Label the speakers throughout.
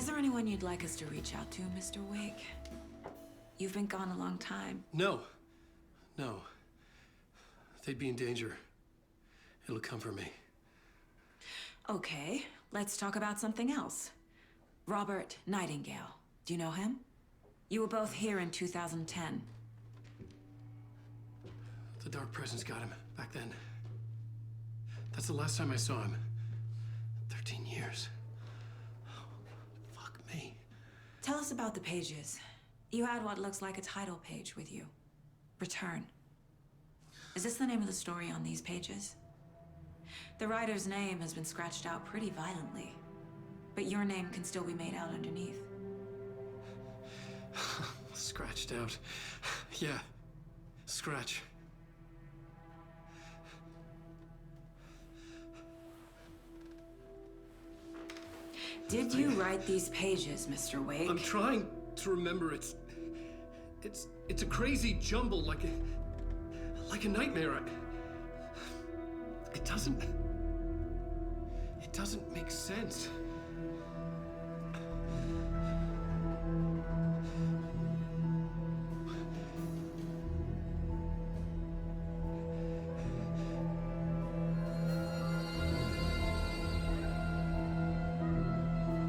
Speaker 1: Is there anyone you'd like us to reach out to, Mr. Wake? You've been gone a long time.
Speaker 2: No. No. They'd be in danger. It'll come for me.
Speaker 1: Okay, let's talk about something else. Robert Nightingale. Do you know him? You were both here in 2010.
Speaker 2: The Dark Presence got him back then. That's the last time I saw him. 13 years. Oh, fuck me.
Speaker 1: Tell us about the pages. You had what looks like a title page with you. Return. Is this the name of the story on these pages? The writer's name has been scratched out pretty violently, but your name can still be made out underneath.
Speaker 2: Scratched out. Yeah. Scratch.
Speaker 1: Did you write these pages, Mr. Wake?
Speaker 2: I'm trying to remember. It's a crazy jumble, like a nightmare. It doesn't make sense.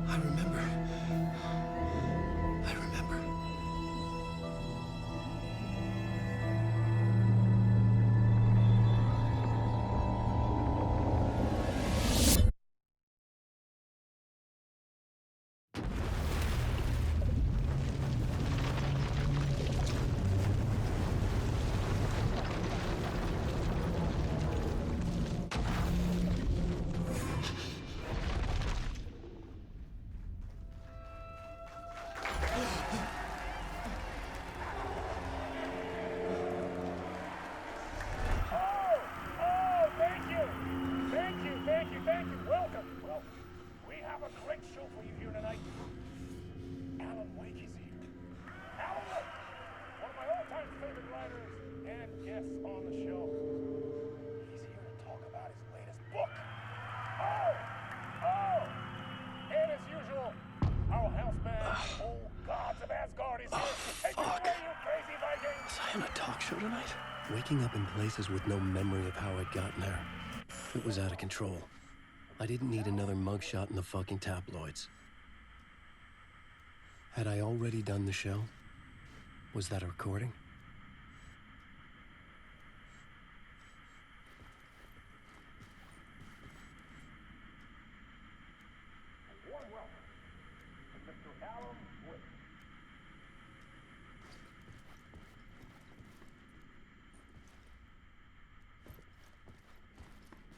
Speaker 2: I remember.
Speaker 3: Thank you. Welcome. Well, we have a great show for you here tonight. Alan Wake is here. Alan Wake, one of my all-time favorite writers and guests on the show. He's here to talk about his latest book. And as usual, our house band, Old Gods of Asgard, is here. Take it away, you crazy Vikings!
Speaker 2: Was I on a talk show tonight? Waking up in places with no memory of how I'd gotten there. It was out of control. I didn't need another mugshot in the fucking tabloids. Had I already done the show? Was that a recording?
Speaker 3: A warm welcome to Mr. Alan Wake.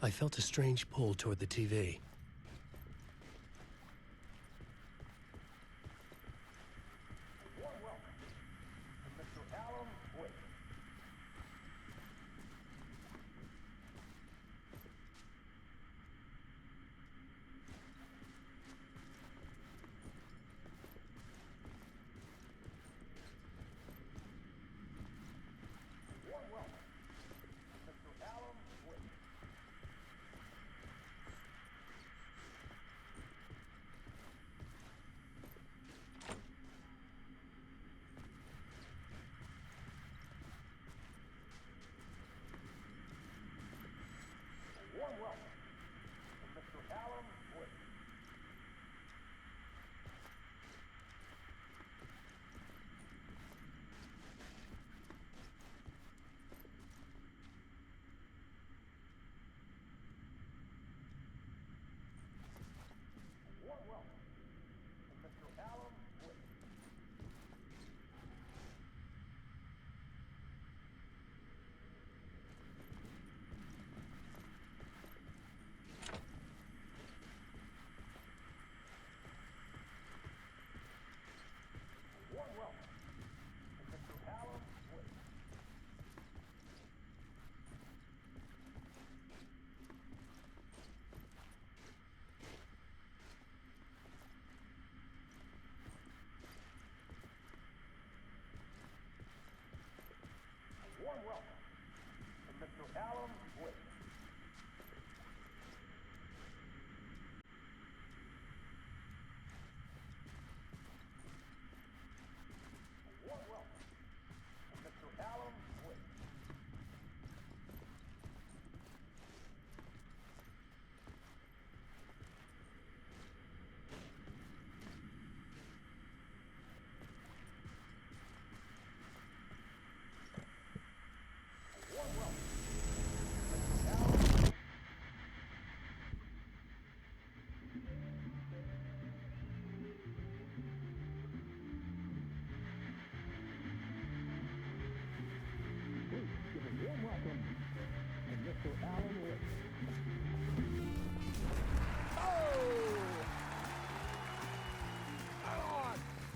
Speaker 2: I felt a strange pull toward the TV.
Speaker 3: A warm welcome to Mr. Alan Wake. A warm welcome to Mr. Alan Wake.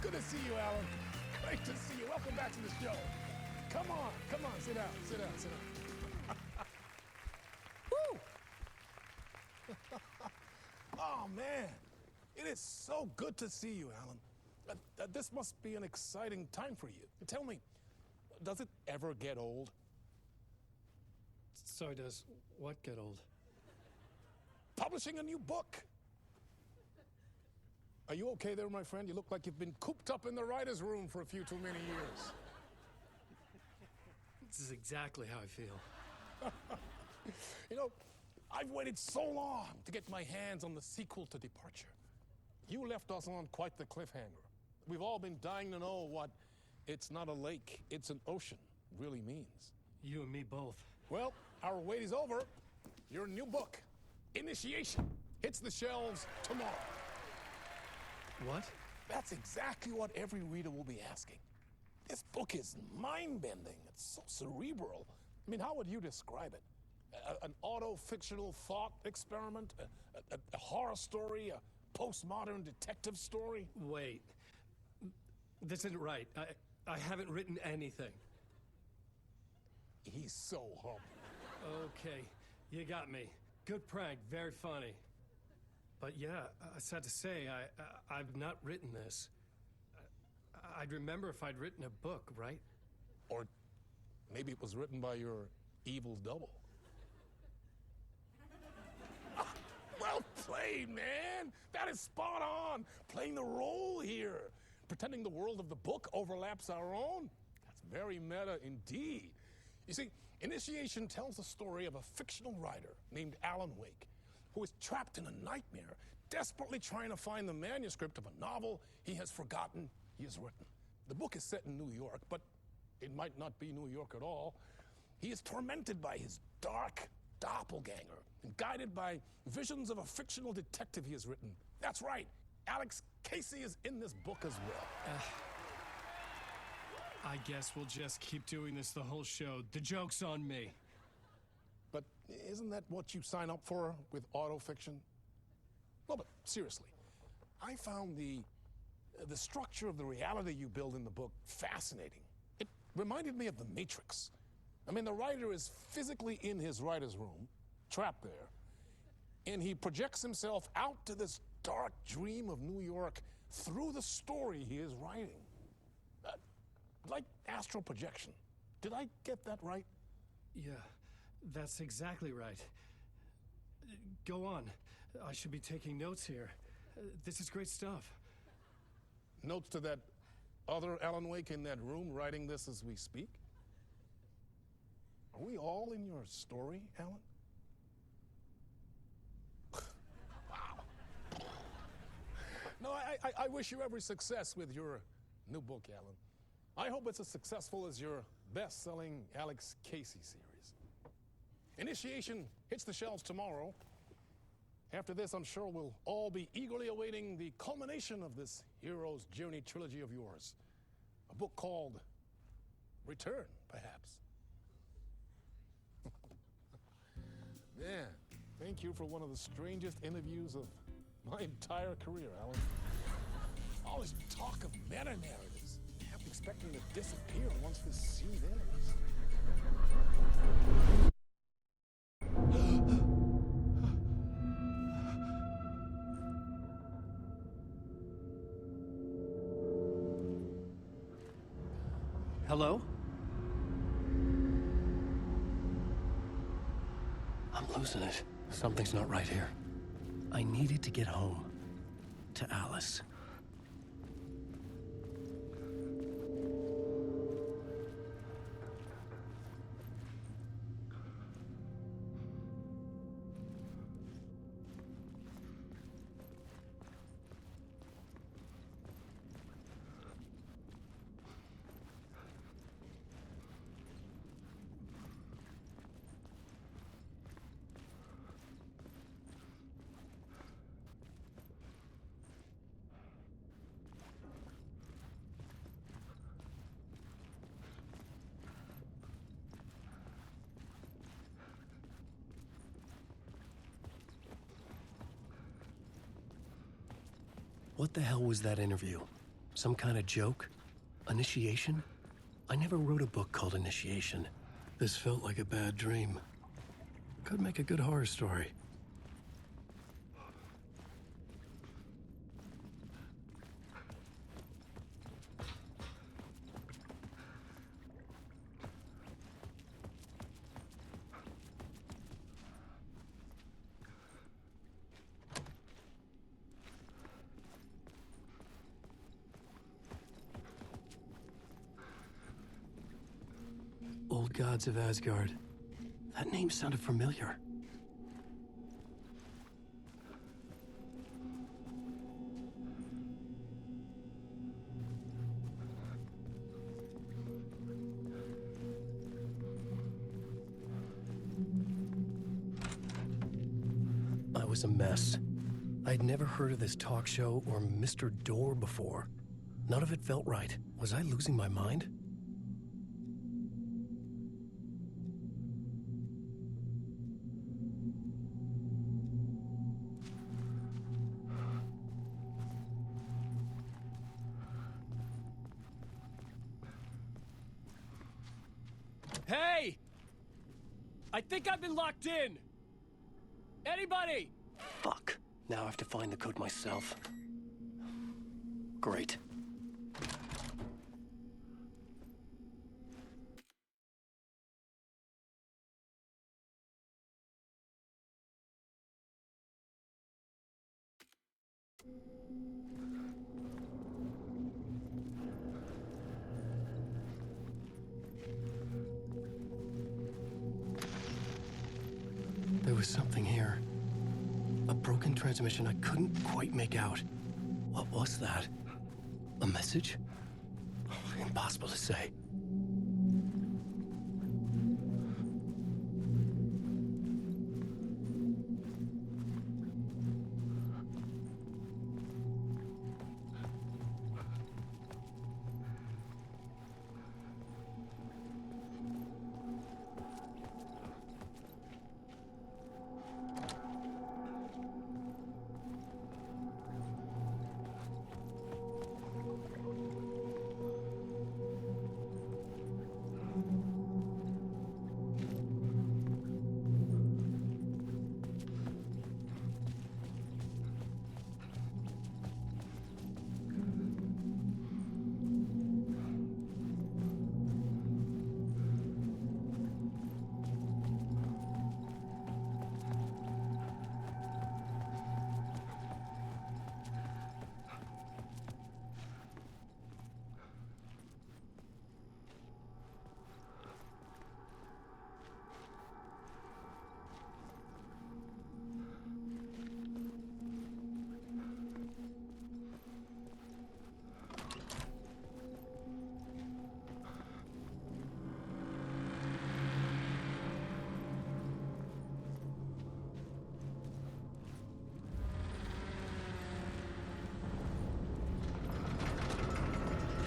Speaker 3: Good to see you, Alan. Great to see you. Welcome back to the show. Come on, sit down, sit down, sit down. Woo! Oh, man. It is so good to see you, Alan. This must be an exciting time for you. Tell me, does it ever get old?
Speaker 2: So does what get old?
Speaker 3: Publishing a new book. Are you okay there, my friend? You look like you've been cooped up in the writer's room for a few too many years.
Speaker 2: This is exactly how I feel.
Speaker 3: You know, I've waited so long to get my hands on the sequel to Departure. You left us on quite the cliffhanger. We've all been dying to know what "it's not a lake, it's an ocean" really means.
Speaker 2: You and me both.
Speaker 3: Well, our wait is over. Your new book, Initiation, hits the shelves tomorrow.
Speaker 2: What?
Speaker 3: That's exactly what every reader will be asking. This book is mind-bending. It's so cerebral. I mean, how would you describe it? An auto-fictional thought experiment? A horror story? A postmodern detective story?
Speaker 2: Wait. This isn't right. I haven't written anything.
Speaker 3: He's so humble.
Speaker 2: Okay, you got me. Good prank, very funny. But yeah, sad to say, I've not written this. I'd remember if I'd written a book, right?
Speaker 3: Or maybe it was written by your evil double. Well played, man! That is spot on! Playing the role here. Pretending the world of the book overlaps our own. That's very meta indeed. You see, Initiation tells the story of a fictional writer named Alan Wake, who is trapped in a nightmare, desperately trying to find the manuscript of a novel he has forgotten he has written. The book is set in New York, but it might not be New York at all. He is tormented by his dark doppelganger and guided by visions of a fictional detective he has written. That's right, Alex Casey is in this book as well.
Speaker 2: I guess we'll just keep doing this the whole show. The joke's on me.
Speaker 3: But isn't that what you sign up for with autofiction? No, but seriously, I found the structure of the reality you build in the book fascinating. It reminded me of The Matrix. I mean, the writer is physically in his writer's room, trapped there, and he projects himself out to this dark dream of New York through the story he is writing. Like astral projection. Did I get that right?
Speaker 2: Yeah, that's exactly right. Go on. I should be taking notes here. This is great stuff.
Speaker 3: Notes to that other Alan Wake in that room writing this as we speak? Are we all in your story, Alan? Wow. No, I wish you every success with your new book, Alan. I hope it's as successful as your best-selling Alex Casey series. Initiation hits the shelves tomorrow. After this, I'm sure we'll all be eagerly awaiting the culmination of this hero's journey trilogy of yours. A book called Return, perhaps. Man, thank you for one of the strangest interviews of my entire career, Alan. All this talk of meta-narratives. I'm expecting to disappear once this scene ends.
Speaker 2: Hello? I'm losing it. Something's not right here. I needed to get home. To Alice.
Speaker 4: What the hell was that interview? Some kind of joke? Initiation? I never wrote a book called Initiation. This felt like a bad dream. Could make a good horror story. Old Gods of Asgard. That name sounded familiar. I was a mess. I'd never heard of this talk show or Mr. Door before. None of it felt right. Was I losing my mind?
Speaker 2: Hey! I think I've been locked in! Anybody?
Speaker 4: Fuck. Now I have to find the code myself. Great. There was something here. A broken transmission I couldn't quite make out. What was that? A message? Impossible to say.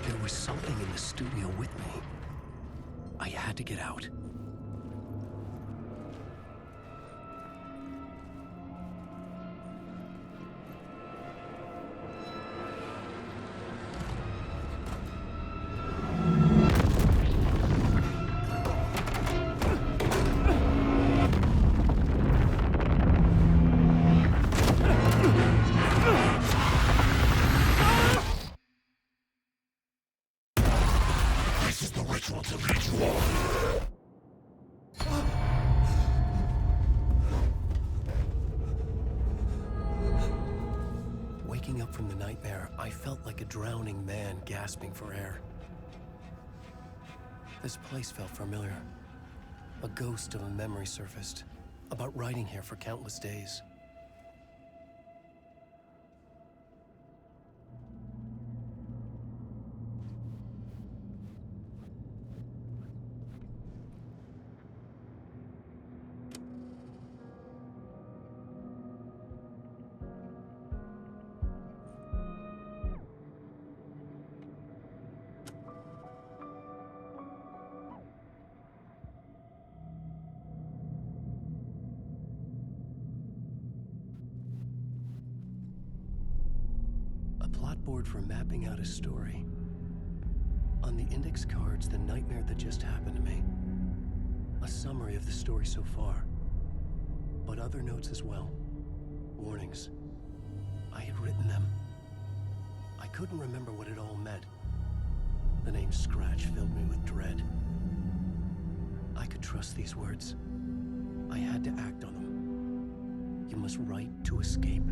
Speaker 4: There was something in the studio with me. I had to get out. Waking up from the nightmare, I felt like a drowning man gasping for air. This place felt familiar. A ghost of a memory surfaced, about riding here for countless days. plot board for mapping out a story. On the index cards, the nightmare that just happened to me. A summary of the story so far. But other notes as well. Warnings. I had written them. I couldn't remember what it all meant. The name Scratch filled me with dread. I could trust these words. I had to act on them. You must write to escape.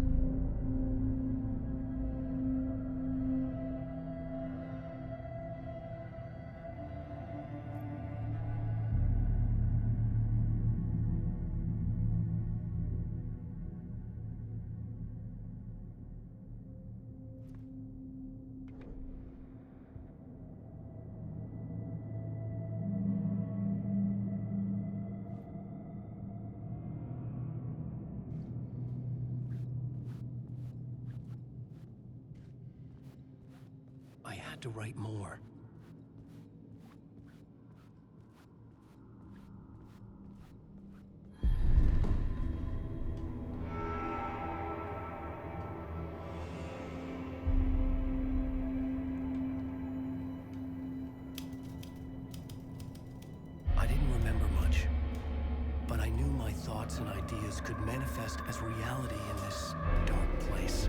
Speaker 4: I had to write more. I didn't remember much, but I knew my thoughts and ideas could manifest as reality in this dark place.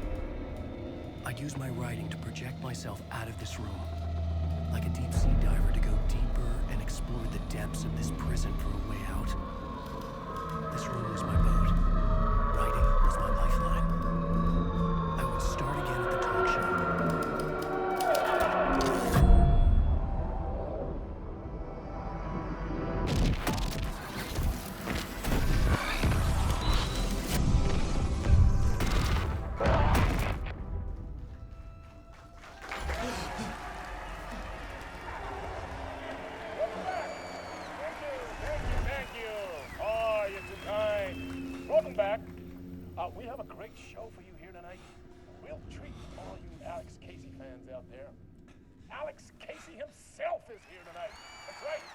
Speaker 4: I'd use my writing to project myself out of this room, like a deep-sea diver to go deeper and explore the depths of this prison for a way out. This room was my boat. Writing was my lifeline. I would start again at the talk show.
Speaker 3: Welcome back. We have a great show for you here tonight. We'll treat all you Alex Casey fans out there. Alex Casey himself is here tonight. That's right.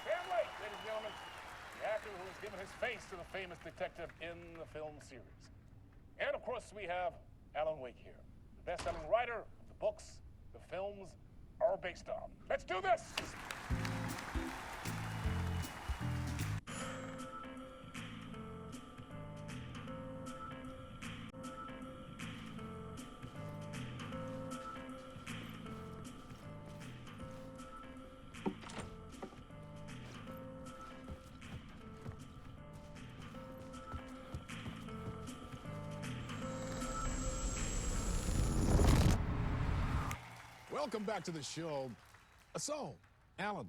Speaker 3: Sam Lake, ladies and gentlemen, the actor who has given his face to the famous detective in the film series. And of course, we have Alan Wake here, the best-selling writer of the books the films are based on. Let's do this!
Speaker 5: Welcome back to the show. So, Alan,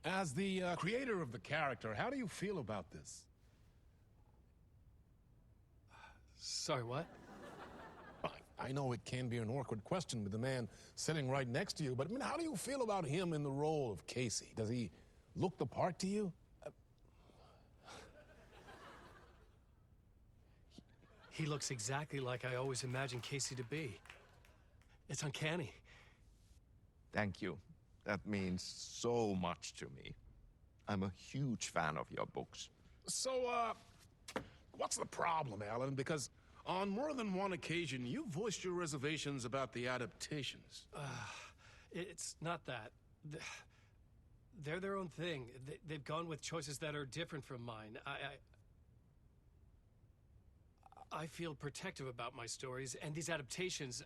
Speaker 5: as the creator of the character, how do you feel about this?
Speaker 2: Sorry, what?
Speaker 5: I know it can be an awkward question with the man sitting right next to you, but I mean, how do you feel about him in the role of Casey? Does he look the part to you?
Speaker 2: He looks exactly like I always imagined Casey to be. It's uncanny.
Speaker 6: Thank you. That means so much to me. I'm a huge fan of your books.
Speaker 5: So, what's the problem, Alan? Because on more than one occasion, you voiced your reservations about the adaptations.
Speaker 2: It's not that. They're their own thing. They've gone with choices that are different from mine. I feel protective about my stories, and these adaptations...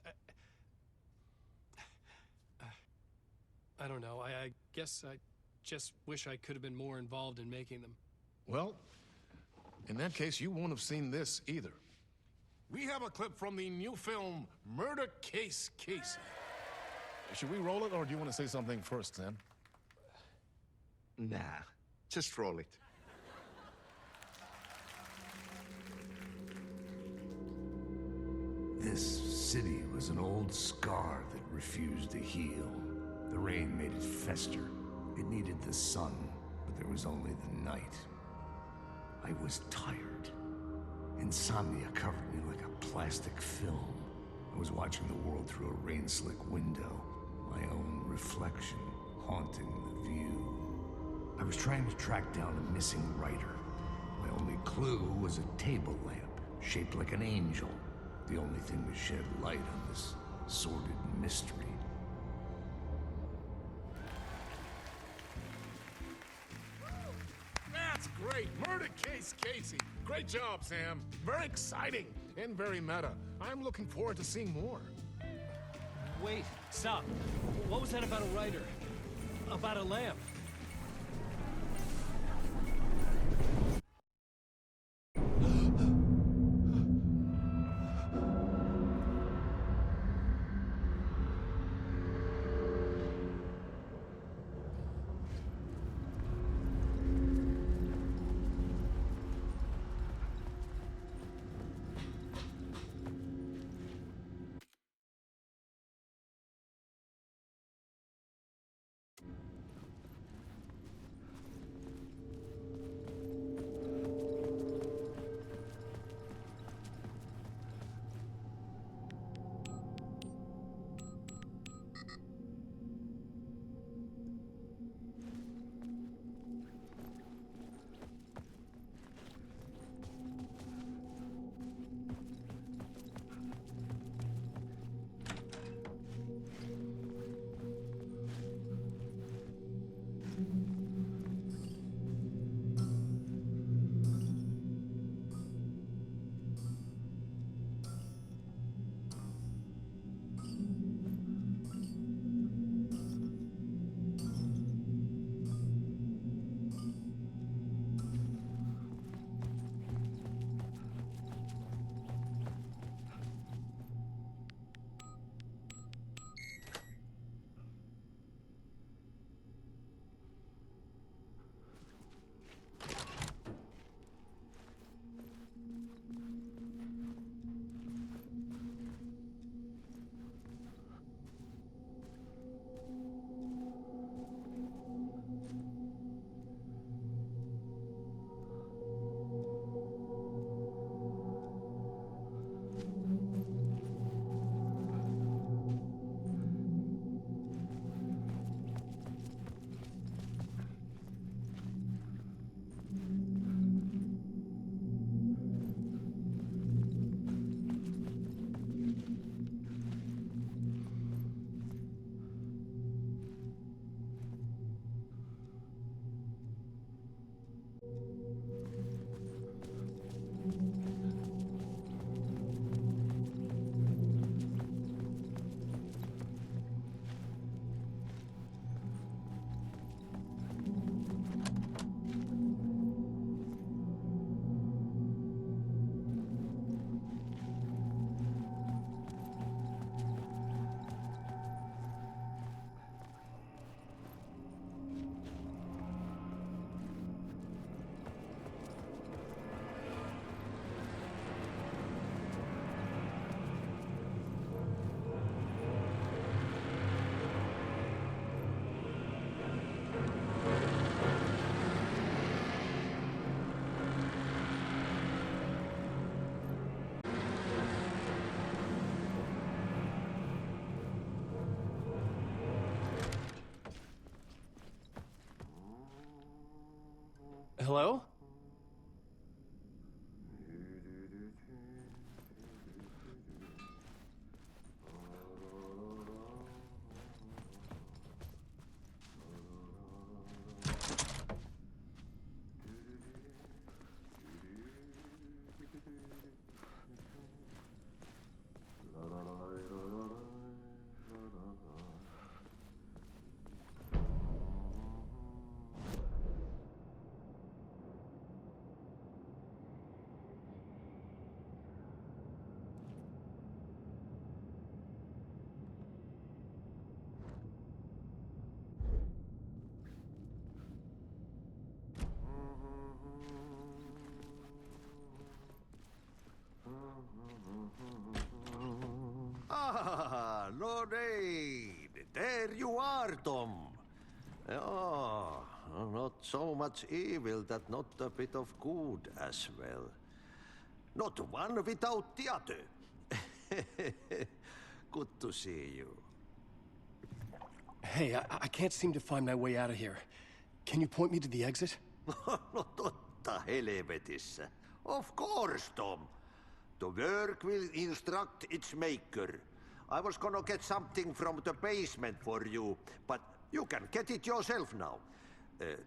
Speaker 2: I don't know. I guess I just wish I could have been more involved in making them.
Speaker 5: Well, in that case, you won't have seen this either. We have a clip from the new film, Murder Case Casey. Should we roll it, or do you want to say something first, Sam?
Speaker 6: Nah, just roll it.
Speaker 7: This city was an old scar that refused to heal. The rain made it fester. It needed the sun, but there was only the night. I was tired. Insomnia covered me like a plastic film. I was watching the world through a rain-slick window, my own reflection haunting the view. I was trying to track down a missing writer. My only clue was a table lamp, shaped like an angel. The only thing that shed light on this sordid mystery.
Speaker 5: That's great! Murder Case Casey! Great job, Sam. Very exciting and very meta. I'm looking forward to seeing more.
Speaker 2: Wait, stop. What was that about a writer? About a lamp? Hello?
Speaker 8: Ah, Lorraine! There you are, Tom. Oh, not so much evil that not a bit of good as well. Not one without the other. Good to see you.
Speaker 4: Hey, I can't seem to find my way out of here. Can you point me to the exit?
Speaker 8: No totta helvetissä. Of course, Tom. The work will instruct its maker. I was gonna get something from the basement for you, but you can get it yourself now.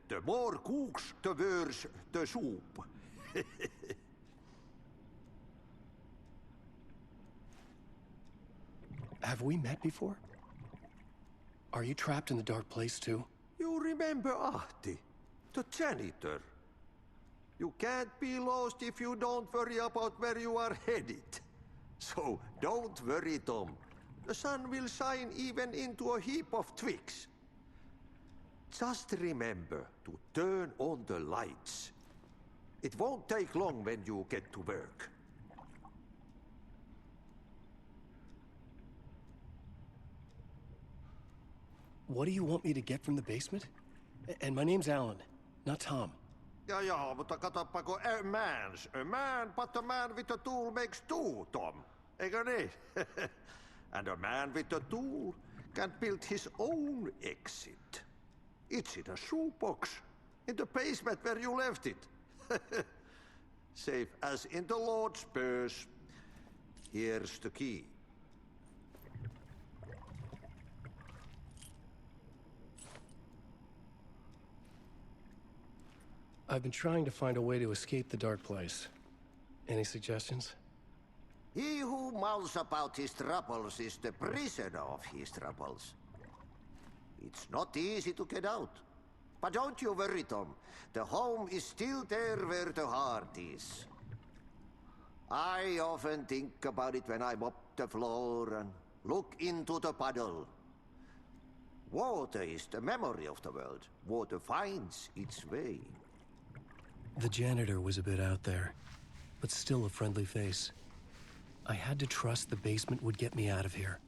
Speaker 8: The more cooks, the worse the soup.
Speaker 4: Have we met before? Are you trapped in the dark place too?
Speaker 8: You remember Ahti, the janitor. You can't be lost if you don't worry about where you are headed. So don't worry, Tom. The sun will shine even into a heap of twigs. Just remember to turn on the lights. It won't take long when you get to work.
Speaker 4: What do you want me to get from the basement? And my name's Alan, not Tom.
Speaker 8: Ja, mutta katsoppa, a man, but a man with a tool makes two, Tom. Eikö niin? And a man with a tool can build his own exit. It's in a shoebox, in the basement where you left it. Safe as in the Lord's purse. Here's the key.
Speaker 4: I've been trying to find a way to escape the dark place. Any suggestions?
Speaker 8: He who mouths about his troubles is the prisoner of his troubles. It's not easy to get out. But don't you worry, Tom. The home is still there where the heart is. I often think about it when I mop the floor and look into the puddle. Water is the memory of the world. Water finds its way.
Speaker 4: The janitor was a bit out there, but still a friendly face. I had to trust the basement would get me out of here.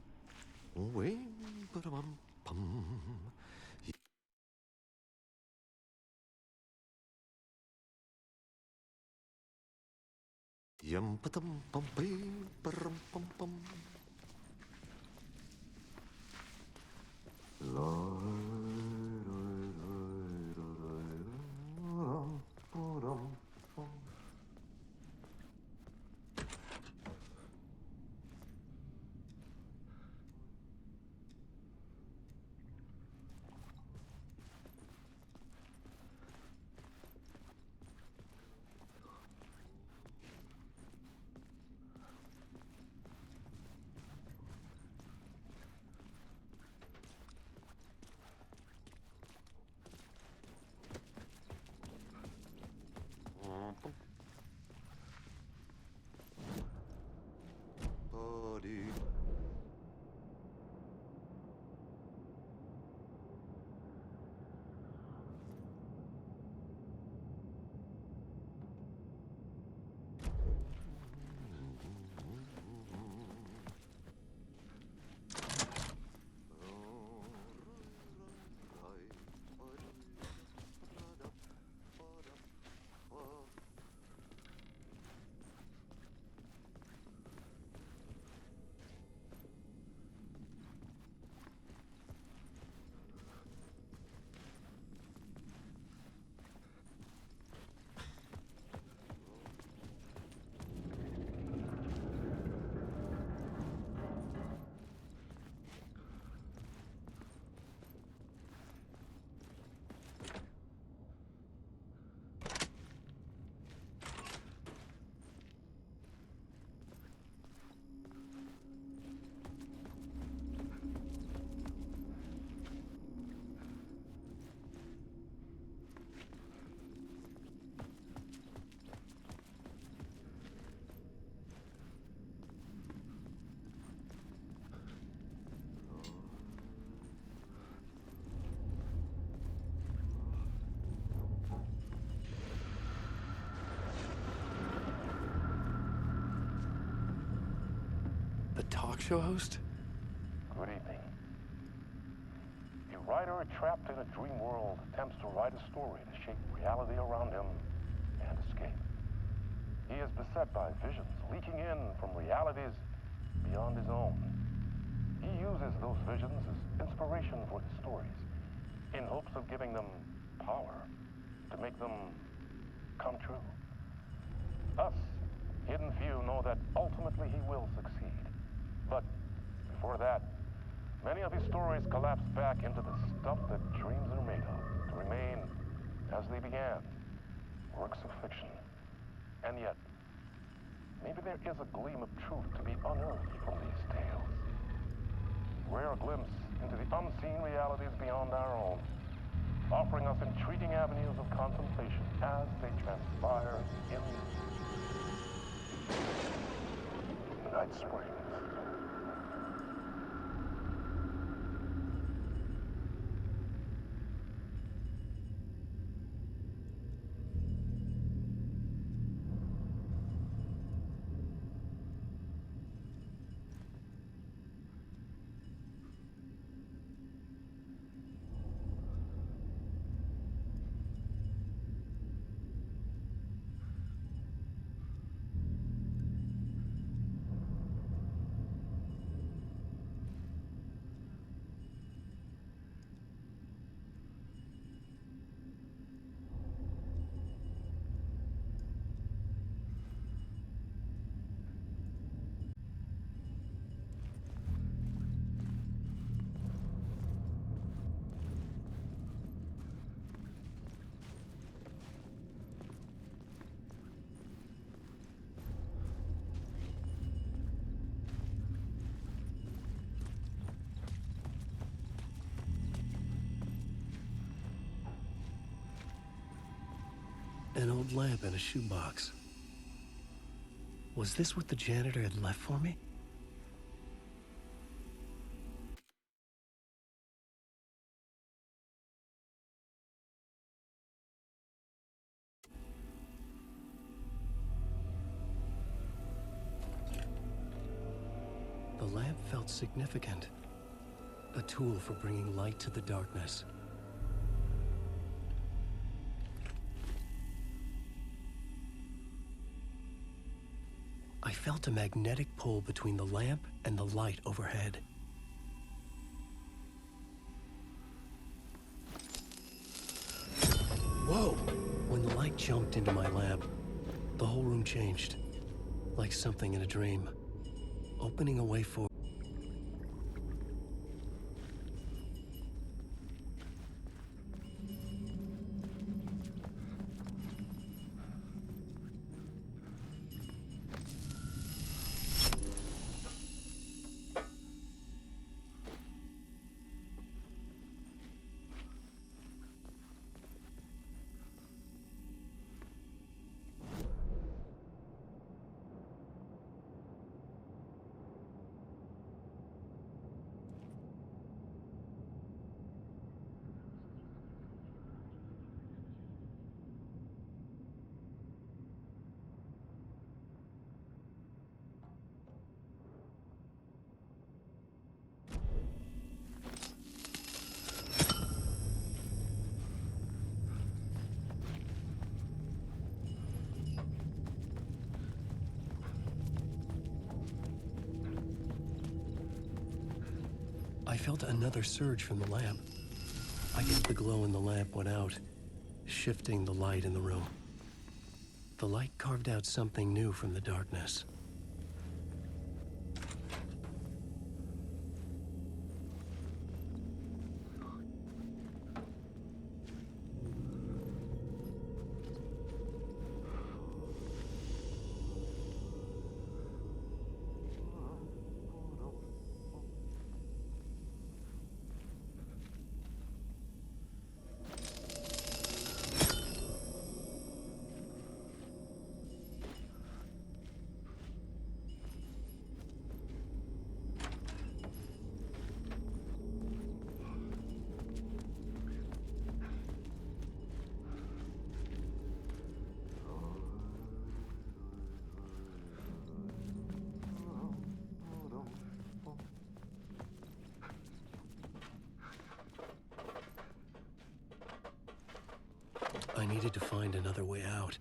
Speaker 4: The talk show host?
Speaker 3: Good evening. A writer trapped in a dream world attempts to write a story to shape reality around him and escape. He is beset by visions leaking in from realities beyond his own. He uses those visions as inspiration for his stories, in hopes of giving them power to make them come true. Us, hidden few, know that ultimately he will succeed. But before that, many of his stories collapse back into the stuff that dreams are made of, to remain as they began, works of fiction. And yet, maybe there is a gleam of truth to be unearthed from these tales. Rare glimpse into the unseen realities beyond our own, offering us intriguing avenues of contemplation as they transpire in Night Springs.
Speaker 4: An old lamp in a shoebox. Was this what the janitor had left for me? The lamp felt significant. A tool for bringing light to the darkness. I felt a magnetic pull between the lamp and the light overhead. Whoa! When the light jumped into my lamp, the whole room changed, like something in a dream, opening a way for... I felt another surge from the lamp. I guess the glow in the lamp went out, shifting the light in the room. The light carved out something new from the darkness. I needed to find another way out.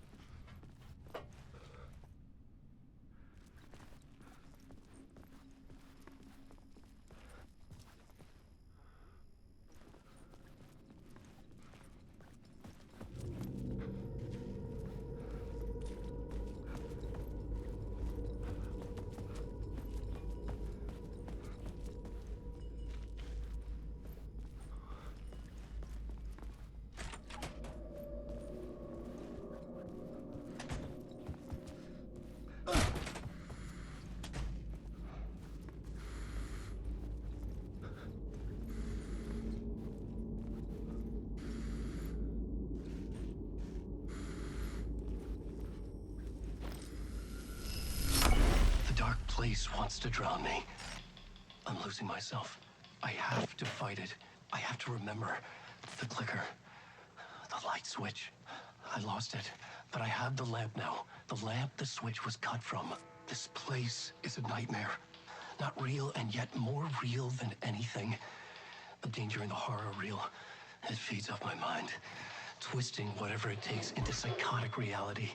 Speaker 4: place wants to drown me. I'm losing myself. I have to fight it. I have to remember the clicker, the light switch. I lost it, but I have the lamp now. The lamp the switch was cut from. This place is a nightmare. Not real, and yet more real than anything. The danger in the horror reel, it feeds off my mind, twisting whatever it takes into psychotic reality.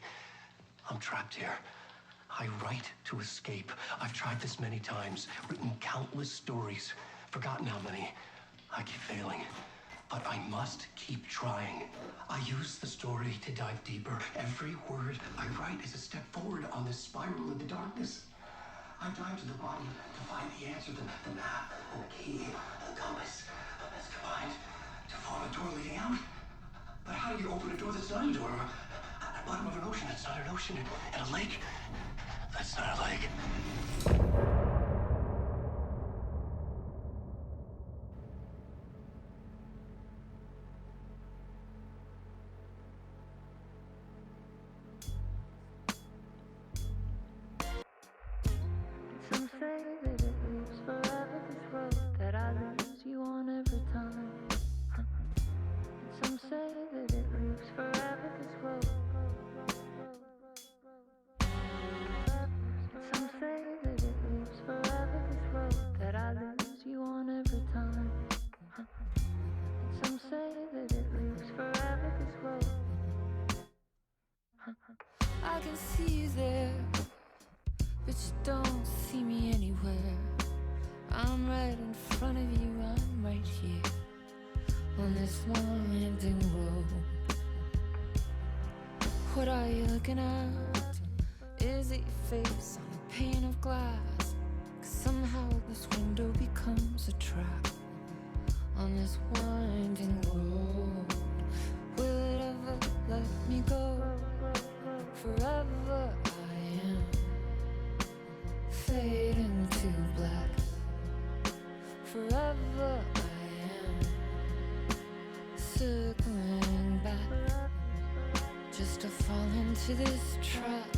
Speaker 4: I'm trapped here. I write to escape. I've tried this many times, written countless stories, forgotten how many. I keep failing, but I must keep trying. I use the story to dive deeper. Every word I write is a step forward on this spiral in the darkness. I dive to the bottom to find the answer, the map, and the key, and the compass. That's combined to form a door leading out. But how do you open a door that's not a door? At the bottom of an ocean that's not an ocean, and a lake that's not a lake.
Speaker 9: Some say that it lives forever, this road that I lose you on every time. And some say that it lives forever, this road. And some say that it lives forever, this road that I lose you on every time. And some say that it lives forever, this road. I can see you there, but you don't see me anywhere. I'm right in front of you, I'm right here on this long winding road. What are you looking at? Is it your face on a pane of glass? 'Cause somehow this window becomes a trap on this winding road. Will it ever let me go? Forever I am fading to black. Forever I am circling back, just to fall into this trap.